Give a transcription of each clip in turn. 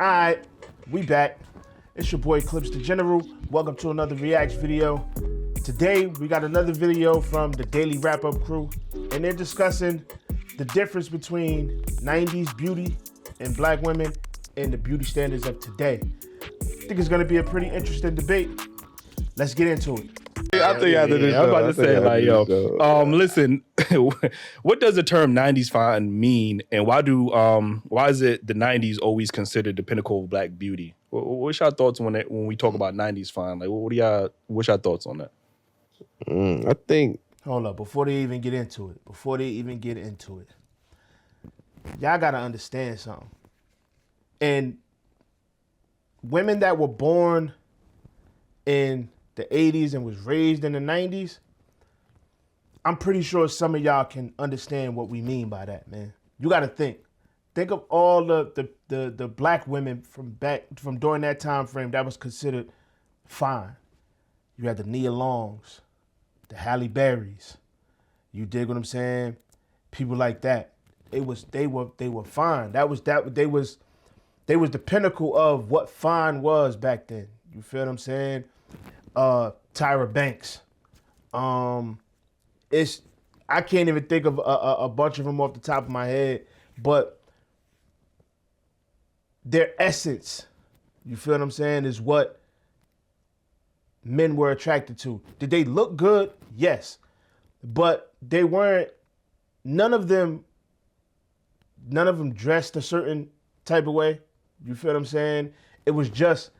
Alright, we back. It's your boy Clips the General. Welcome to another Reacts video. Today we got another video from the Daily Wrap-Up crew, and they're discussing the difference between 90s beauty and black women and the beauty standards of today. I think it's gonna be a pretty interesting debate. Let's get into it. I think after this, I'm about to say, like, yo, listen, what does the term "90s fine" mean, and why is it the '90s always considered the pinnacle of black beauty? What's your thoughts when we talk about '90s fine? Like, what's your thoughts on that? I think. Hold up, before they even get into it, y'all gotta understand something. And women that were born in the 80s and was raised in the 90s, I'm pretty sure some of y'all can understand what we mean by that, man. You gotta think of all the black women from during that time frame that was considered fine. You had the Nia Longs, the Halle Berrys. You dig what I'm saying? People like that. They were fine. They was the pinnacle of what fine was back then. You feel what I'm saying? Tyra Banks. I can't even think of a bunch of them off the top of my head, but their essence, you feel what I'm saying, is what men were attracted to. Did they look good? Yes. But they weren't, none of them dressed a certain type of way. You feel what I'm saying? It was just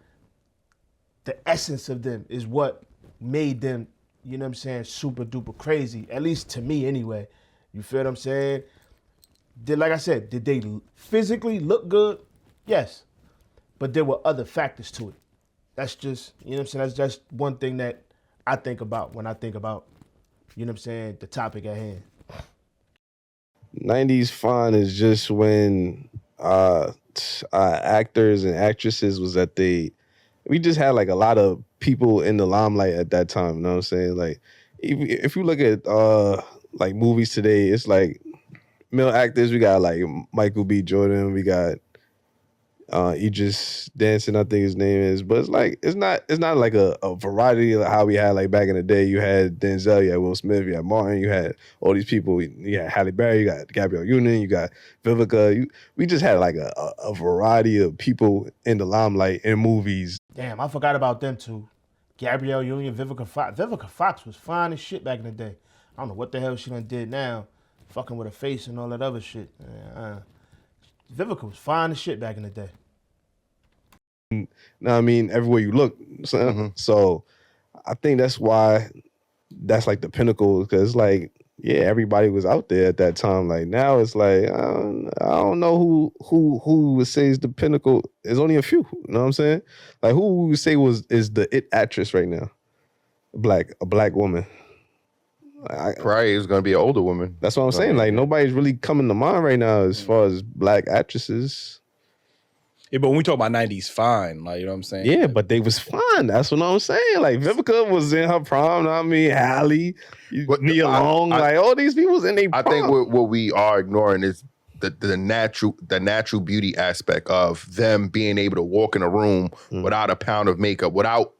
the essence of them is what made them, you know what I'm saying, super duper crazy, at least to me anyway. You feel what I'm saying? Like I said, did they physically look good? Yes. But there were other factors to it. That's just, you know what I'm saying, that's just one thing that I think about when I think about, you know what I'm saying, the topic at hand. 90s fine is just when actors and actresses was we just had like a lot of people in the limelight at that time, you know what I'm saying? Like if you look at like movies today, it's like male actors, we got like Michael B. Jordan, we got Idris Dancing, I think his name is, but it's not like a variety of how we had like back in the day. You had Denzel, you had Will Smith, you had Martin, you had all these people. You had Halle Berry, you got Gabrielle Union, you got Vivica. We just had like a variety of people in the limelight in movies. Damn, I forgot about them too. Gabrielle Union, Vivica Fox. Vivica Fox was fine as shit back in the day. I don't know what the hell she done did now, fucking with her face and all that other shit. Vivica was fine as shit back in the day. Now, I mean, everywhere you look. So I think that's why that's like the pinnacle, because like, yeah, everybody was out there at that time. Like now it's like, I don't know who would say is the pinnacle. There's only a few, you know what I'm saying? Like who would say is the it actress right now? A black woman. Probably it's gonna be an older woman. That's what I'm saying. Like nobody's really coming to mind right now as far as black actresses. Yeah, but when we talk about '90s fine, like, you know what I'm saying? Yeah, but they was fine. That's what I'm saying. Like Vivica was in her prime. I mean, Halle, Nia Long, like all these people was in their prime. I think what we are ignoring is the natural beauty aspect of them being able to walk in a room without a pound of makeup, without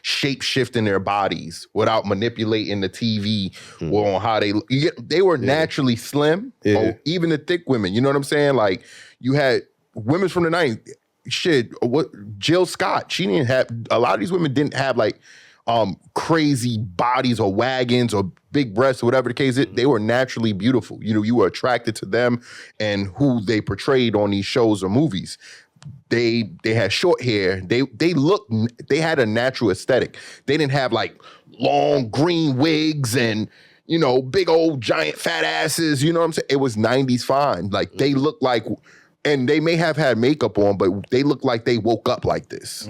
shape shifting their bodies, without manipulating the TV or on how they were naturally slim. Or even the thick women, you know what I'm saying? Like you had women from the 90s, Jill Scott, she didn't have, a lot of these women didn't have like crazy bodies or wagons or big breasts or whatever the case is. They were naturally beautiful. You know, you were attracted to them and who they portrayed on these shows or movies. They had short hair. They had a natural aesthetic. They didn't have like long green wigs and, you know, big old giant fat asses. You know what I'm saying? It was 90s fine. Like they looked like, and they may have had makeup on, but they look like they woke up like this.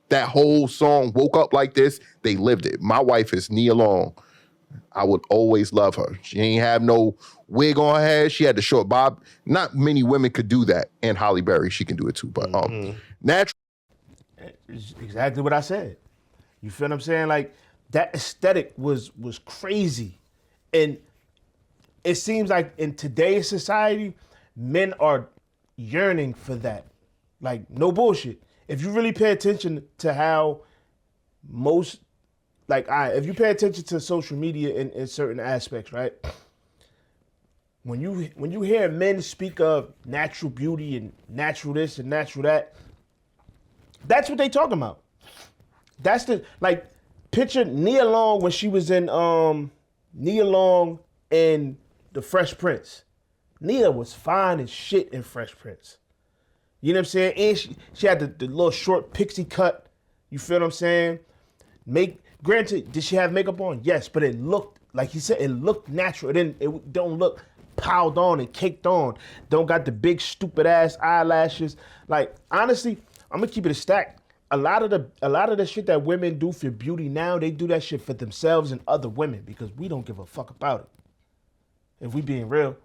That whole song, Woke Up Like This, they lived it. My wife is Nia Long. I would always love her. She ain't have no wig on her head. She had the short bob. Not many women could do that. And Halle Berry, she can do it too. But natural. It's exactly what I said. You feel what I'm saying? Like that aesthetic was crazy. And it seems like in today's society, men are yearning for that. Like, no bullshit. If you really pay attention to how most, like, if you pay attention to social media in certain aspects, right? When you hear men speak of natural beauty and natural this and natural that, that's what they talking about. That's the, like, picture Nia Long when she was in Nia Long in The Fresh Prince. Nia was fine as shit in Fresh Prince. You know what I'm saying? And she had the little short pixie cut. You feel what I'm saying? Granted, did she have makeup on? Yes, but it looked, like he said, it looked natural. It don't look piled on and caked on. Don't got the big stupid ass eyelashes. Like, honestly, I'm gonna keep it a stack. A lot of the shit that women do for beauty now, they do that shit for themselves and other women because we don't give a fuck about it. If we being real.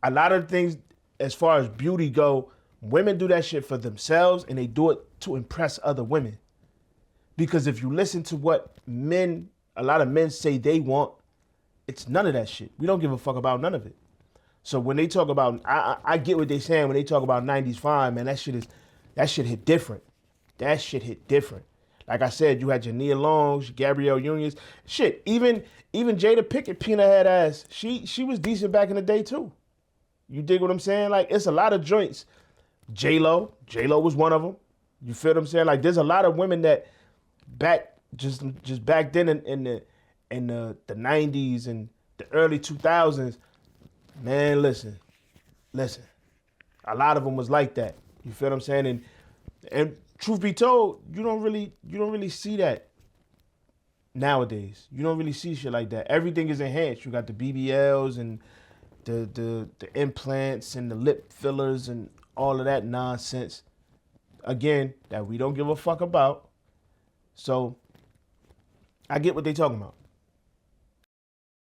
A lot of things as far as beauty go, women do that shit for themselves and they do it to impress other women. Because if you listen to what a lot of men say they want, it's none of that shit. We don't give a fuck about none of it. So when they talk about, I get what they saying when they talk about 90s fine, man, that shit hit different. That shit hit different. Like I said, you had your Nia Longs, Gabrielle Unions. Shit, even Jada Pinkett, peanut head ass, she was decent back in the day too. You dig what I'm saying? Like, it's a lot of joints. J-Lo was one of them. You feel what I'm saying? Like, there's a lot of women that just back then in the 90s and the early 2000s, man, listen. A lot of them was like that. You feel what I'm saying? And truth be told, you don't really see that nowadays. You don't really see shit like that. Everything is enhanced. You got the BBLs and the implants and the lip fillers and all of that nonsense. Again, that we don't give a fuck about. So I get what they talking about.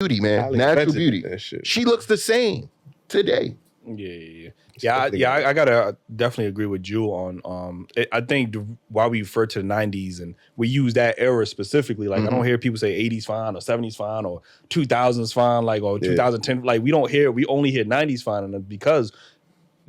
Beauty, man. Natural beauty. She looks the same today. Yeah. I gotta definitely agree with you on. I think why we refer to the 90s and we use that era specifically. Like, I don't hear people say 80s fine or 70s fine or 2000s fine, like, or 2010. Like, we only hear 90s fine, and because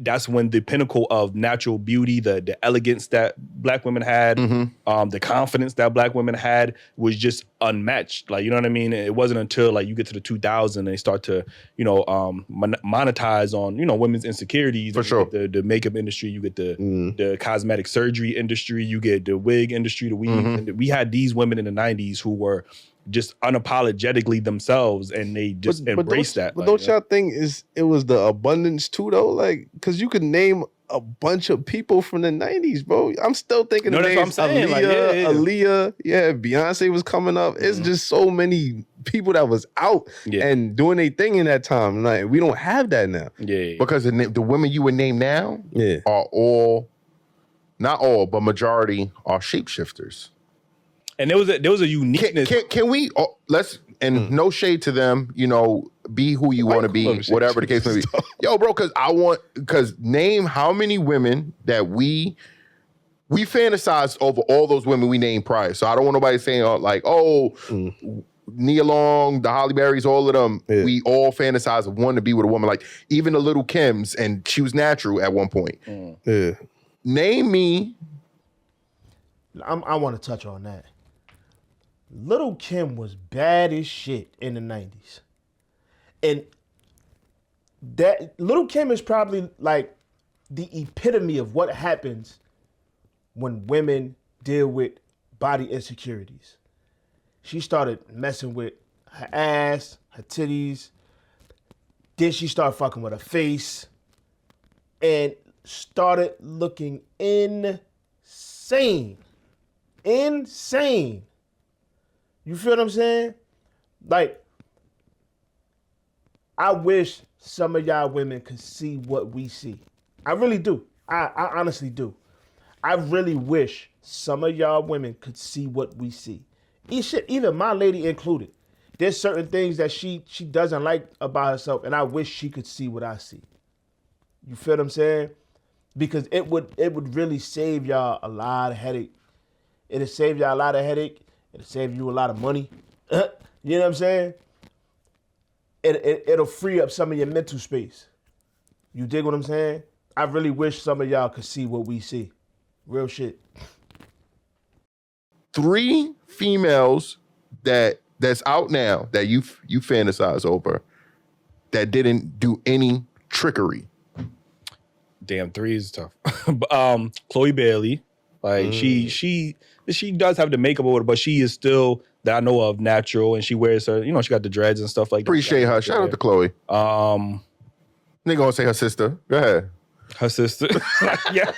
that's when the pinnacle of natural beauty, the elegance that black women had, the confidence that black women had was just unmatched. Like, you know what I mean? It wasn't until like you get to the 2000s and they start to, monetize on, women's insecurities. For sure. The makeup industry, you get the cosmetic surgery industry, you get the wig industry, the weave. And we had these women in the 90s who were just unapologetically themselves, and they just embrace that. But don't y'all think it was the abundance too, though? Like, because you could name a bunch of people from the 90s, bro. I'm still thinking of names. Aaliyah, Beyonce was coming up. It's just so many people that was out and doing their thing in that time. Like, we don't have that now. Because the women you would name now are all, not all, but majority are shapeshifters. And there was a uniqueness. Can we no shade to them, be who you want to be, whatever the case may be. Yo, bro, because name how many women that we fantasized over all those women we named prior. So I don't want nobody saying Nia Long, the Holly Berrys, all of them. Yeah. We all fantasize of wanting to be with a woman, like even the Little Kims, and she was natural at one point. Yeah. Name me. I want to touch on that. Little Kim was bad as shit in the 90s. And that Little Kim is probably like the epitome of what happens when women deal with body insecurities. She started messing with her ass, her titties. Then she started fucking with her face and started looking insane. Insane. You feel what I'm saying? Like, I wish some of y'all women could see what we see. I really do. I honestly do. I really wish some of y'all women could see what we see. Even my lady included. There's certain things that she doesn't like about herself, and I wish she could see what I see. You feel what I'm saying? Because it would really save y'all a lot of headache. It'll save y'all a lot of headache. It'll save you a lot of money. You know what I'm saying? It'll free up some of your mental space. You dig what I'm saying? I really wish some of y'all could see what we see. Real shit. 3 females that's out now that you fantasize over that didn't do any trickery. Damn, 3 is tough. Chloe Bailey, like she does have the makeup over, but she is still that I know of natural, and she wears her, she got the dreads and stuff like that. Appreciate her. Shout out to Chloe. They gonna say her sister. Go ahead. Her sister. Yeah,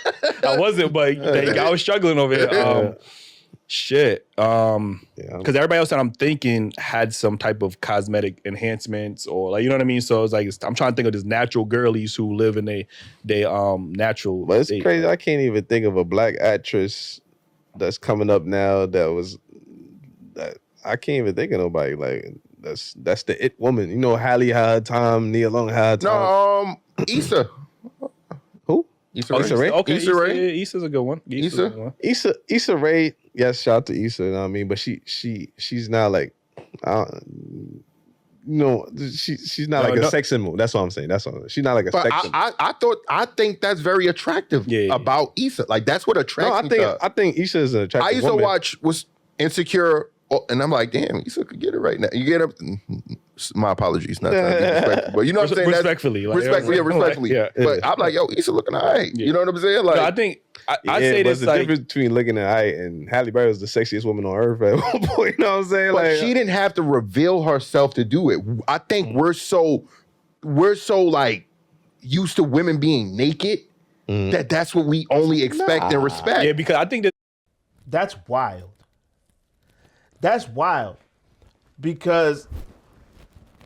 I wasn't, but I was struggling over here. Shit. Because everybody else that I'm thinking had some type of cosmetic enhancements or like, you know what I mean? So it's like, I'm trying to think of these natural girlies who live in they natural. But it's crazy. I can't even think of a black actress that's coming up now that I can't even think of nobody like that's the it woman. You know, Halle had her time, Nia Long had her time. No, Issa. Who? Issa Rae. Okay, Issa Rae. Issa's a good one. Issa Rae. Yes, shout out to Issa. You know what I mean? But she's not like, she's not like a sex symbol. That's what I'm saying. She's not like a sex symbol. I think that's very attractive about Issa. Like that's what attracts me. I think Issa is an attractive. I used to watch Insecure, and I'm like, damn, Issa could get it right now. You get it. My apologies, not trying to be respectful, but you know what I'm saying. Respectfully, respectfully. Yeah. But I'm like, yo, Issa looking alright. Yeah. You know what I'm saying? Like, no, I think I say this the like difference between looking at height and Halle Berry was the sexiest woman on earth at one point. You know what I'm saying? But like, she didn't have to reveal herself to do it. I think we're so like used to women being naked that's what we only expect and respect. Yeah, because I think that's wild. That's wild because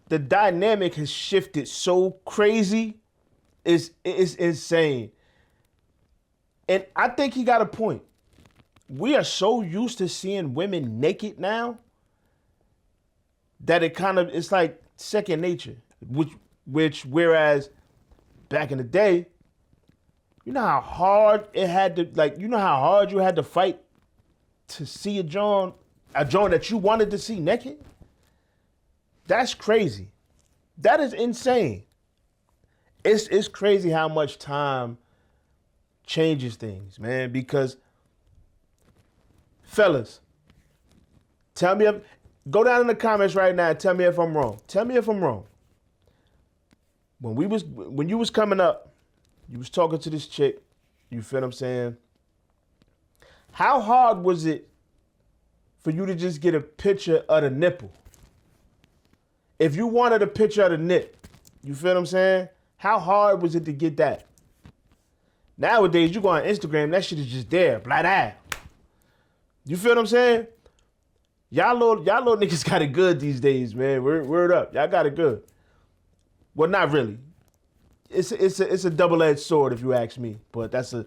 the dynamic has shifted so crazy. It's insane. And I think he got a point. We are so used to seeing women naked now that it's like second nature. Which whereas back in the day, you know how hard it had to, like, you know how hard you had to fight to see a joint that you wanted to see naked? That's crazy. That is insane. It's crazy how much time changes things, man, because fellas, go down in the comments right now and tell me if I'm wrong. Tell me if I'm wrong. When you was coming up, you was talking to this chick, you feel what I'm saying? How hard was it for you to just get a picture of the nipple? If you wanted a picture of the nip, you feel what I'm saying? How hard was it to get that? Nowadays, you go on Instagram, that shit is just there, blah, blah. You feel what I'm saying? Y'all little niggas got it good these days, man. Word up. Y'all got it good. Well, not really. It's a double-edged sword, if you ask me. But that's a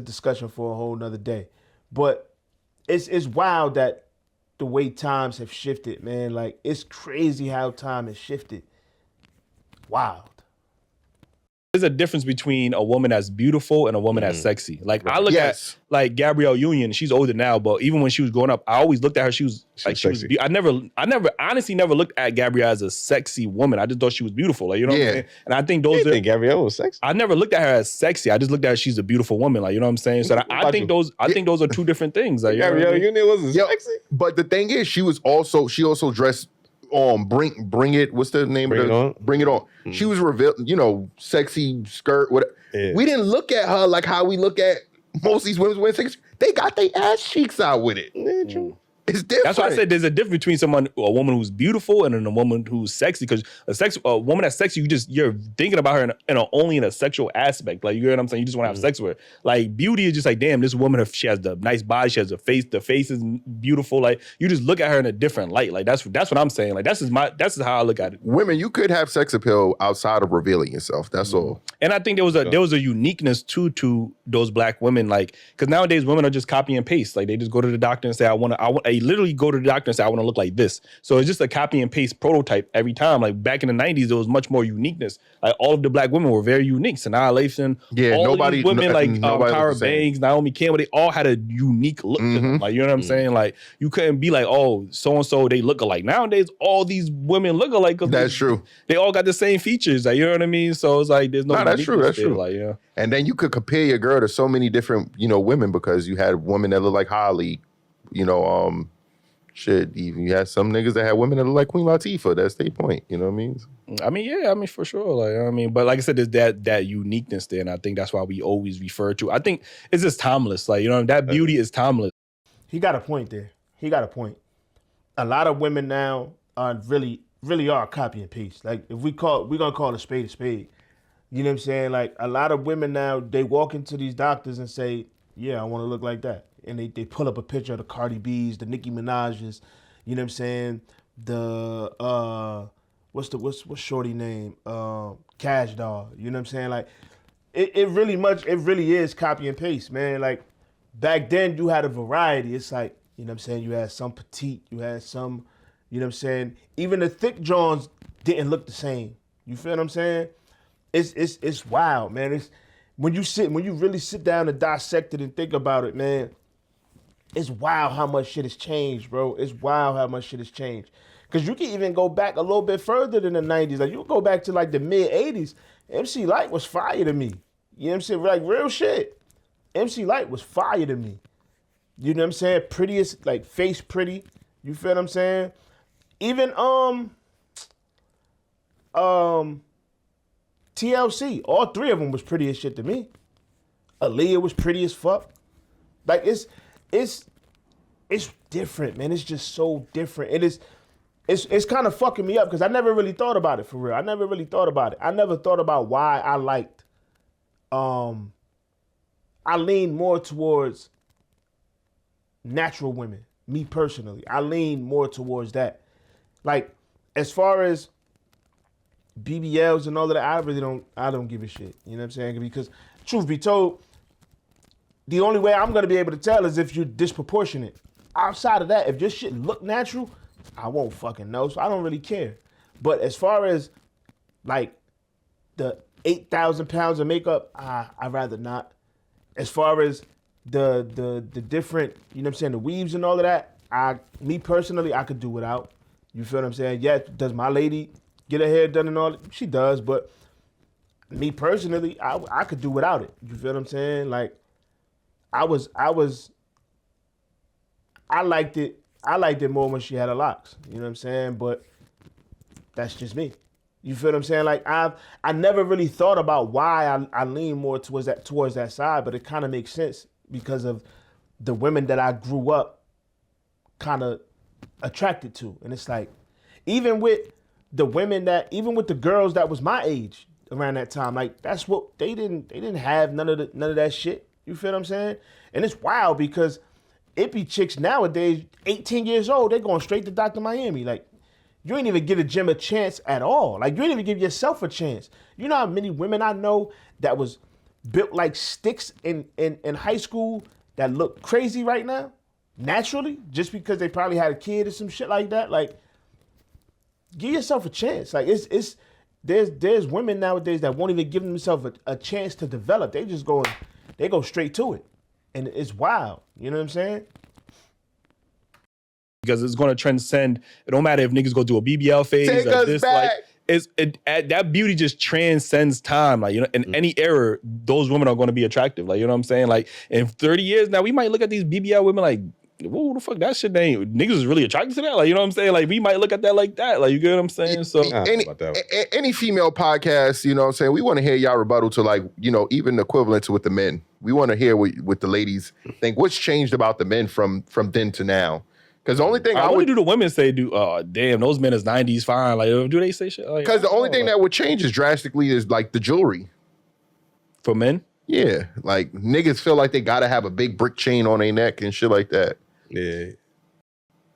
discussion for a whole nother day. But it's wild that the way times have shifted, man. Like, it's crazy how time has shifted. Wild. There's a difference between a woman that's beautiful and a woman that's sexy. Like I look at like Gabrielle Union. She's older now, but even when she was growing up, I always looked at her. She was sexy. I honestly never looked at Gabrielle as a sexy woman. I just thought she was beautiful. Like, you know what I'm saying? And I think those think Gabrielle was sexy. I never looked at her as sexy. I just looked at her, she's a beautiful woman. Like, you know what I'm saying? So I think those are two different things. Like, Gabrielle Union wasn't sexy. But the thing is, she also dressed bring it. What's the name of it? Bring It On. She was revealed, sexy skirt. Whatever. Yeah. We didn't look at her like how we look at most of these women wearing sexy. They got their ass cheeks out with it. Yeah, true. It's different. That's why I said there's a difference between a woman who's beautiful and a woman who's sexy. Because a woman that's sexy, you're thinking about her only in a sexual aspect. Like, you know what I'm saying? You just want to have sex with her. Like, beauty is just like, damn, this woman, she has the nice body, she has a face. The face is beautiful. Like, you just look at her in a different light. Like, that's what I'm saying. Like, that's how I look at it. Women, you could have sex appeal outside of revealing yourself. That's all. And I think there was a uniqueness to those black women. Like, because nowadays women are just copy and paste. Like, they just go to the doctor and say, I want a literally go to the doctor and say, I want to look like this. So it's just a copy and paste prototype every time. Like back in the 90s, there was much more uniqueness. Like all of the black women were very unique. Sanaa Lathan, all these women like Tyra Banks, Naomi Campbell, they all had a unique look to them. Like, you know what I'm saying? Like you couldn't be like, oh, so-and-so, they look alike. Nowadays, all these women look alike. That's true. They all got the same features. Like, you know what I mean? So it's like, there's no. That's true. That's there. true. Like, yeah. And then you could compare your girl to so many different, women, because you had women that look like Holly, even you had some niggas that had women that look like Queen Latifah. That's their point. You know what I mean? I mean, for sure. Like, but like I said, there's that uniqueness there, and I think that's why we always refer to. I think it's just timeless. Like, that beauty is timeless. He got a point there. He got a point. A lot of women now are really are copy and paste. Like, if we're gonna call a spade a spade. You know what I'm saying? Like, a lot of women now, they walk into these doctors and say, yeah, I want to look like that. And they pull up a picture of the Cardi B's, the Nicki Minaj's, you know what I'm saying? The, what's shorty name? Cash Doll, you know what I'm saying? Like, it really is copy and paste, man. Like, back then you had a variety. It's like, you know what I'm saying? You had some petite, you had some, you know what I'm saying? Even the thick Johns didn't look the same. You feel what I'm saying? It's wild, man. It's when you really sit down and dissect it and think about it, man. It's wild how much shit has changed, bro. It's wild how much shit has changed. Cause you can even go back a little bit further than the 90s. Like, you can go back to like the mid 80s. MC Lyte was fire to me. You know what I'm saying? Like, real shit. MC Lyte was fire to me. You know what I'm saying? Prettiest, like, face pretty. You feel what I'm saying? Even TLC, all three of them was pretty as shit to me. Aaliyah was pretty as fuck. Like, it's different, man. It's just so different. It's kind of fucking me up because I never really thought about it for real. I never really thought about it. I never thought about why I liked. I lean more towards natural women. Me personally, I lean more towards that. Like, as far as BBLs and all of that, I don't give a shit. You know what I'm saying? Because truth be told, the only way I'm gonna be able to tell is if you're disproportionate. Outside of that, if your shit look natural, I won't fucking know. So I don't really care. But as far as like the 8,000 pounds of makeup, I'd rather not. As far as the different, you know what I'm saying, the weaves and all of that, me personally, I could do without. You feel what I'm saying? Yeah, does my lady get her hair done and all? She does, but me personally, I could do without it. You feel what I'm saying? Like, I liked it. I liked it more when she had her locks. You know what I'm saying? But that's just me. You feel what I'm saying? Like, I never really thought about why I lean more towards that side, but it kind of makes sense because of the women that I grew up kind of attracted to. And it's like, even with the girls that was my age around that time, like, that's what they didn't have none of that shit. You feel what I'm saying? And it's wild because it be chicks nowadays, 18 years old, they going straight to Dr. Miami. Like, you ain't even give a gym a chance at all. Like, you ain't even give yourself a chance. You know how many women I know that was built like sticks in high school that look crazy right now? Naturally, just because they probably had a kid or some shit like that. Like, give yourself a chance. Like, there's women nowadays that won't even give themselves a chance to develop. They go straight to it. And it's wild. You know what I'm saying? Because it's going to transcend. It don't matter if niggas go through a BBL phase or this. Back. Like, that beauty just transcends time. Like, in any era, those women are going to be attractive. Like, you know what I'm saying? Like, in 30 years now, we might look at these BBL women like, whoa, the fuck, that shit ain't, niggas is really attracted to that? Like, you know what I'm saying? Like, we might look at that like that. Like, you get what I'm saying? So, any female podcast, you know what I'm saying? We want to hear y'all rebuttal to, like, even equivalent to with the men. We want to hear what the ladies think. What's changed about the men from then to now? Because the only thing I would do the women say, damn, those men is 90s fine. Like, do they say shit? Because the only thing that would change drastically is like the jewelry. For men? Yeah. Like, niggas feel like they got to have a big brick chain on their neck and shit like that. Yeah.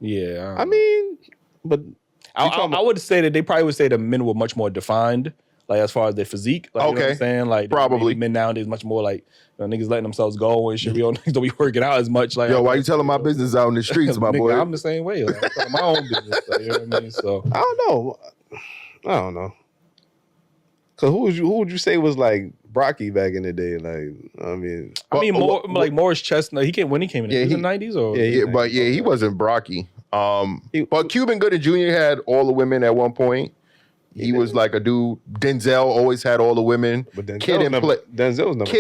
Yeah. I mean, but I would say that they probably would say the men were much more defined. Like as far as their physique, like, you know what I'm saying? Like Probably. men nowadays much more like niggas letting themselves go and shit. We don't niggas don't be working out as much. Like, Yo, why you telling my business out in the streets, my nigga, boy? I'm the same way. Like, I'm telling my own business. Like, you know what I mean? So I don't know. Cause who would you say was like Brocky back in the day? Like, like Morris Chestnut. When he came in, he was in the 90s or he wasn't Brocky. But Cuban Gooding Jr. had all the women at one point. He was like a dude. Denzel always had all the women. But Denzel's never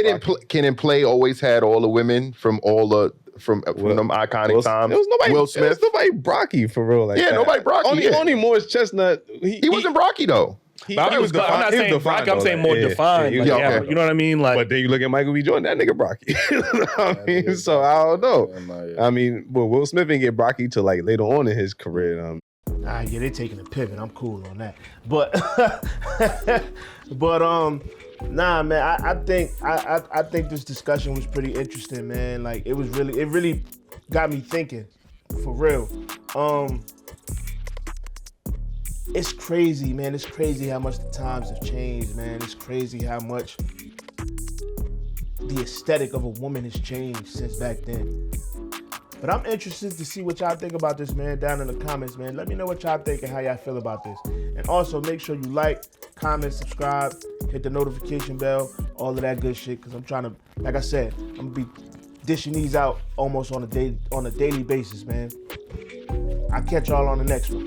Kid and Play always had all the women from them iconic times. Will Smith. There was nobody Brocky for real. Like nobody Brocky. Only Morris Chestnut. He wasn't Brocky though. I'm not saying Brocky. I'm saying more defined. You know what I mean? Like, but then you look at Michael B. Jordan, that nigga Brocky. You know what I mean? So I don't know. I mean, well, Will Smith didn't get Brocky till like later on in his career. Yeah, they're taking a pivot. I'm cool on that. But nah, man. I think this discussion was pretty interesting, man. Like it really got me thinking, for real. It's crazy, man. It's crazy how much the times have changed, man. It's crazy how much the aesthetic of a woman has changed since back then. But I'm interested to see what y'all think about this, man, down in the comments, man. Let me know what y'all think and how y'all feel about this. And also make sure you like, comment, subscribe, hit the notification bell, all of that good shit, because I'm trying to, like I said, I'm gonna be dishing these out almost on a daily basis, man. I'll catch y'all on the next one.